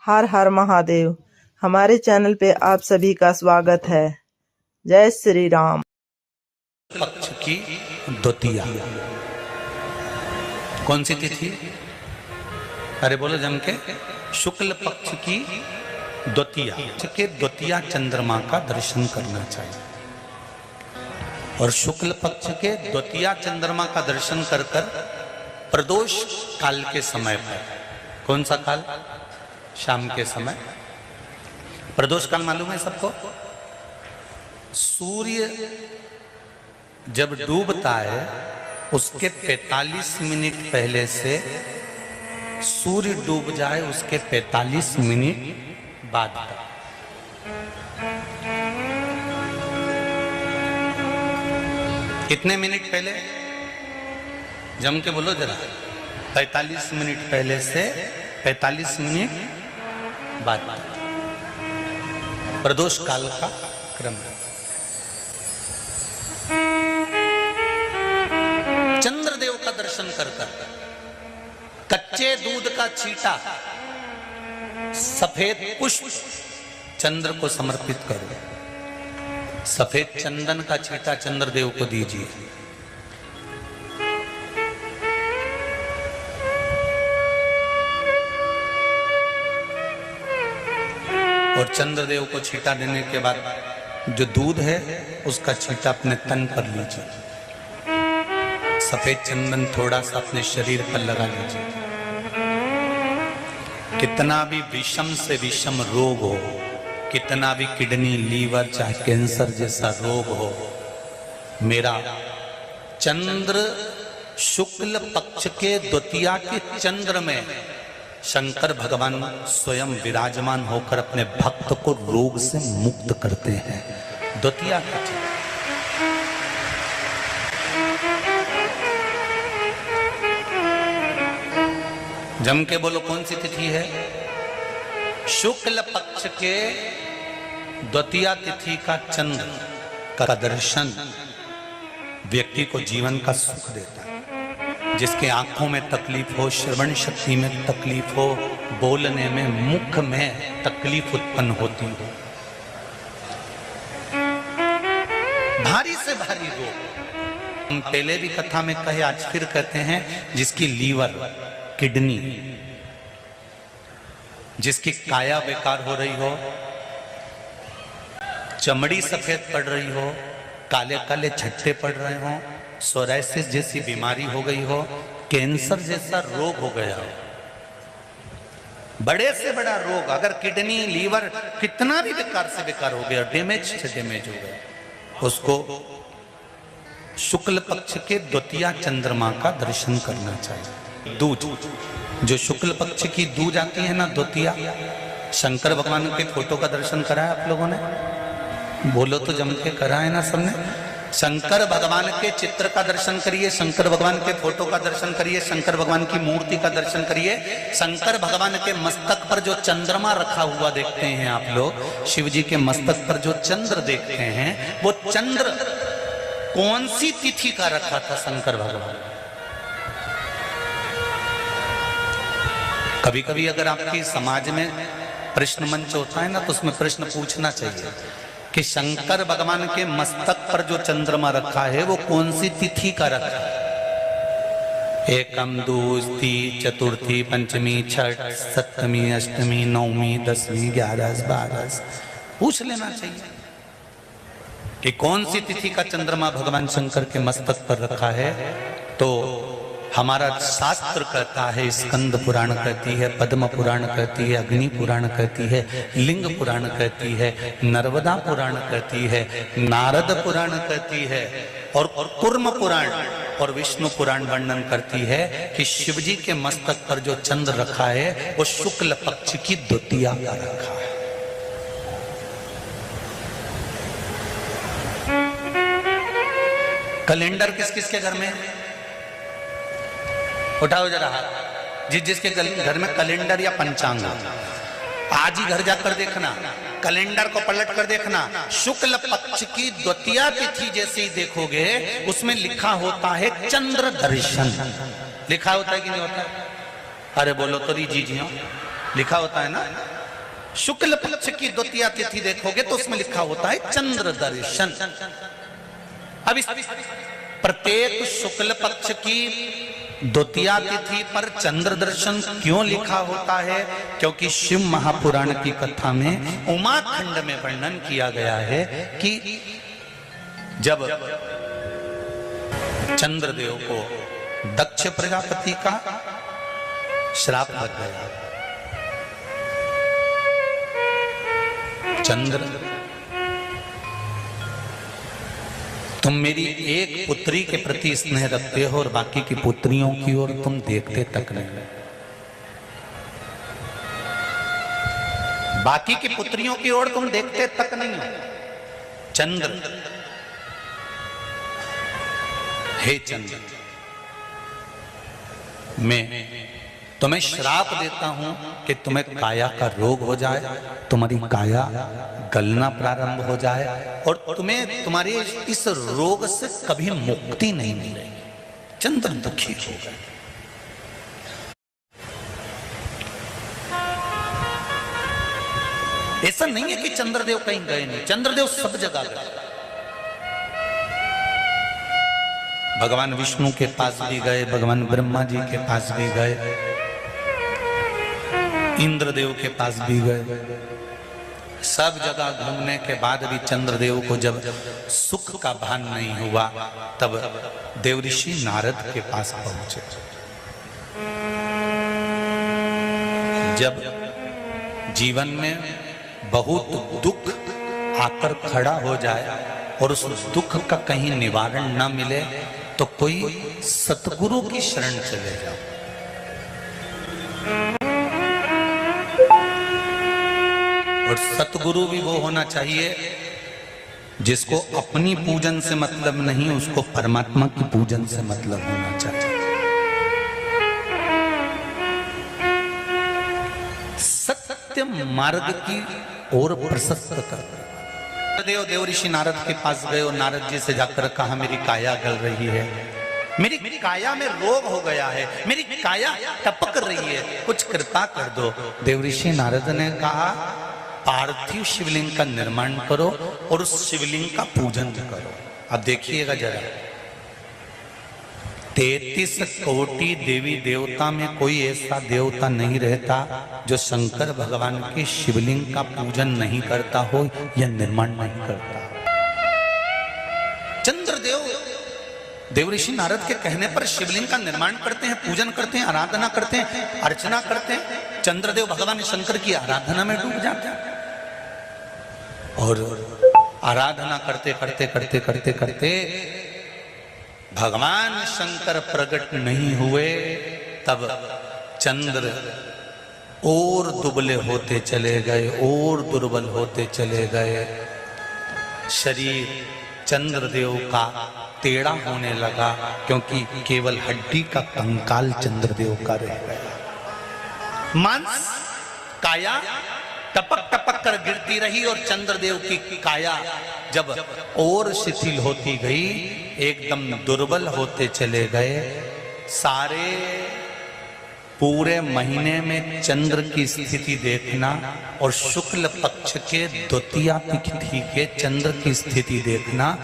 हर हर महादेव। हमारे चैनल पे आप सभी का स्वागत है। जय श्री राम। पक्ष की द्वितीया कौन सी तिथि? अरे बोलो जम के। शुक्ल पक्ष की द्वितीया के द्वितीया चंद्रमा का दर्शन करना चाहिए। और शुक्ल पक्ष के द्वितीया चंद्रमा का दर्शन कर कर प्रदोष काल के समय पर, कौन सा काल? शाम के समय। प्रदोष काल मालूम है सबको? सूर्य जब डूबता है उसके 45 मिनट पहले से सूर्य डूब जाए उसके 45 मिनट बाद का। कितने मिनट पहले? जम के बोलो जरा। 45 मिनट पहले से 45 मिनट बाद प्रदोष काल का क्रम है। चंद्रदेव का दर्शन कर कर कच्चे दूध का छींटा, सफेद पुष्प चंद्र को समर्पित करो। सफेद चंदन का छींटा चंद्रदेव को दीजिए। और चंद्रदेव को छींटा देने के बाद जो दूध है उसका छींटा अपने तन पर लीजिए। सफेद चंदन थोड़ा सा अपने शरीर पर लगा लीजिए। कितना भी विषम से विषम रोग हो, कितना भी किडनी, लीवर, चाहे कैंसर जैसा रोग हो, मेरा चंद्र शुक्ल पक्ष के द्वितीया के चंद्र में शंकर भगवान स्वयं विराजमान होकर अपने भक्त को रोग से मुक्त करते हैं। द्वितीया का चंद्र। जम के बोलो कौन सी तिथि है? शुक्ल पक्ष के द्वितीया तिथि का चंद्र का दर्शन व्यक्ति को जीवन का सुख देता है। जिसके आंखों में तकलीफ हो, श्रवण शक्ति में तकलीफ हो, बोलने में, मुख में तकलीफ उत्पन्न होती हो, भारी से भारी रोग, हम पहले भी कथा में कहे, आज फिर कहते हैं, जिसकी लीवर, किडनी, जिसकी काया बेकार हो रही हो, चमड़ी सफेद पड़ रही हो, काले काले छट्टे पड़ रहे हो, सोराइसिस जैसी बीमारी हो गई हो, कैंसर जैसा रोग हो गया हो, बड़े से बड़ा रोग, अगर किडनी, लीवर कितना भी बेकार से बेकार हो गया, डैमेज से डैमेज हो गया, उसको शुक्ल पक्ष के द्वितीया चंद्रमा का दर्शन करना चाहिए। दूज, जो शुक्ल पक्ष की दूज आती है ना, द्वितीया, शंकर भगवान के फोटो का दर्शन करा है आप लोगों ने? बोलो तो जम के करा है ना सबने? शंकर भगवान के चित्र का दर्शन करिए, शंकर भगवान के फोटो का दर्शन करिए, शंकर भगवान की मूर्ति का दर्शन करिए। शंकर भगवान के मस्तक पर जो चंद्रमा रखा हुआ देखते हैं आप लोग, शिव जी के मस्तक पर जो चंद्र देखते हैं, वो चंद्र कौन सी तिथि का रखा था शंकर भगवान? कभी कभी अगर आपकी समाज में प्रश्न मंच होता है ना, तो उसमें प्रश्न पूछना चाहिए कि शंकर भगवान के मस्तक पर जो चंद्रमा रखा है वो कौन सी तिथि का रखा है? एकम, दूसरी, चतुर्थी, पंचमी, छठ, सप्तमी, अष्टमी, नवमी, 10वीं, 11, 12 पूछ लेना चाहिए कि कौन सी तिथि का चंद्रमा भगवान शंकर के मस्तक पर रखा है। तो हमारा शास्त्र कहता है, स्कंद पुराण कहती है, पद्म पुराण कहती है, अग्नि पुराण कहती है, लिंग पुराण कहती है, नर्मदा पुराण कहती है, नारद पुराण कहती है, और कूर्म पुराण और विष्णु पुराण वर्णन करती है कि शिवजी के मस्तक पर जो चंद्र रखा है वो शुक्ल पक्ष की द्वितीया का रखा है। कैलेंडर किस किस के घर में? उठाओ जरा हाथ। जिसके घर में कैलेंडर या पंचांग, आज ही घर जाकर देखना, कैलेंडर को पलट कर देखना, शुक्ल पक्ष की द्वितीया तिथि जैसे ही देखोगे उसमें लिखा होता है चंद्र दर्शन। लिखा होता है कि नहीं होता? अरे बोलो तो जी जी। लिखा होता है ना, शुक्ल पक्ष की द्वितीया तिथि देखोगे तो उसमें लिखा होता है चंद्र दर्शन। अब इस प्रत्येक शुक्ल पक्ष की द्वितीया तिथि पर चंद्र दर्शन क्यों लिखा होता है? क्योंकि शिव महापुराण की कथा में उमाखंड में वर्णन किया गया है कि जब चंद्रदेव को दक्ष प्रजापति का श्राप लग गया, चंद्र तुम मेरी एक पुत्री के प्रति स्नेह रखते हो और बाकी की पुत्रियों की ओर तुम देखते तक नहीं, बाकी की पुत्रियों की ओर तुम देखते तक नहीं हो। चंद्र, हे चंद्र, मैं तुम्हें श्राप देता हूं कि तुम्हें काया का रोग हो जाए, तुम्हारी काया गलना प्रारंभ हो जाए और तुम्हें तुम्हारे इस रोग से कभी मुक्ति नहीं मिलेगी। चंद्र दुखी हो गए। ऐसा नहीं है कि चंद्रदेव कहीं गए नहीं, चंद्रदेव सब जगह गए। भगवान विष्णु के पास भी गए, भगवान ब्रह्मा जी के पास भी गए, इंद्रदेव के पास भी गए। सब जगह घूमने के बाद भी चंद्रदेव को जब सुख का भान नहीं हुआ तब देवऋषि नारद के पास पहुंचे। जब जीवन में बहुत दुख आकर खड़ा हो जाए और उस दुख का कहीं निवारण न मिले तो कोई सतगुरु की शरण चले जाओ। और सतगुरु भी वो होना चाहिए जिसको अपनी पूजन से मतलब नहीं, उसको परमात्मा की पूजन से मतलब होना चाहिए। सत्य मार्ग की ओर प्रशस्त कर। देवऋषि नारद के पास गए और नारद जी से जाकर कहा मेरी काया गल रही है, मेरी काया में रोग हो गया है, मेरी काया टपक रही है, कुछ कृपा कर दो। देवऋषि नारद ने कहा पार्थिव शिवलिंग का निर्माण करो और उस शिवलिंग का पूजन करो। अब देखिएगा जरा, 33 कोटि देवी देवता में कोई ऐसा देवता नहीं रहता जो शंकर भगवान के शिवलिंग का पूजन नहीं करता हो या निर्माण नहीं करता। चंद्रदेव देवऋषि नारद के कहने पर शिवलिंग का निर्माण करते हैं, पूजन करते हैं, आराधना करते हैं, अर्चना करते हैं। चंद्रदेव भगवान शंकर की आराधना में डूब जाते हैं और आराधना करते करते करते करते करते भगवान शंकर प्रकट नहीं हुए, तब चंद्र और दुबले होते चले गए, और दुर्बल होते चले गए। शरीर चंद्रदेव का टेढ़ा होने लगा क्योंकि केवल हड्डी का कंकाल चंद्रदेव का रह गया। मांस काया टपक टपक कर गिरती रही और चंद्रदेव की काया जब और शिथिल होती गई, एकदम दुर्बल होते चले गए। सारे पूरे महीने में चंद्र की स्थिति देखना और शुक्ल पक्ष के द्वितीया तिथि के चंद्र की स्थिति देखना।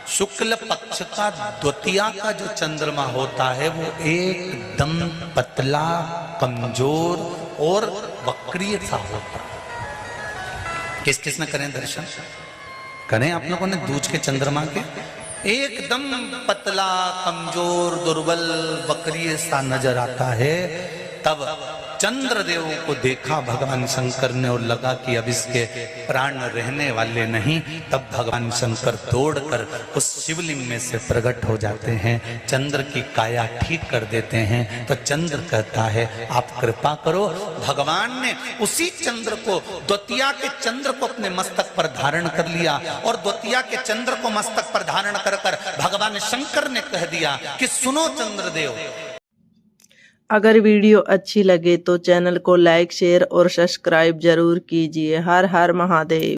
शुक्ल पक्ष का द्वितीया का जो चंद्रमा होता है वो एकदम पतला, कमजोर और वक्रीय सा होता है। किस किस ने करें दर्शन? करें आप लोगों ने दूज के चंद्रमा के? एकदम पतला, कमजोर, दुर्बल, वक्रीय सा नजर आता है। तब चंद्रदेव को देखा भगवान शंकर ने और लगा कि अब इसके प्राण रहने वाले नहीं। तब भगवान शंकर दौड़कर उस शिवलिंग में से प्रकट हो जाते हैं, चंद्र की काया ठीक कर देते हैं। तो चंद्र कहता है आप कृपा करो। भगवान ने उसी चंद्र को, द्वितीया के चंद्र को अपने मस्तक पर धारण कर लिया और द्वितीया के चंद्र को मस्तक पर धारण कर कर भगवान शंकर ने कह दिया कि सुनो चंद्रदेव। अगर वीडियो अच्छी लगे तो चैनल को लाइक, शेयर और सब्सक्राइब जरूर कीजिए। हर हर महादेव।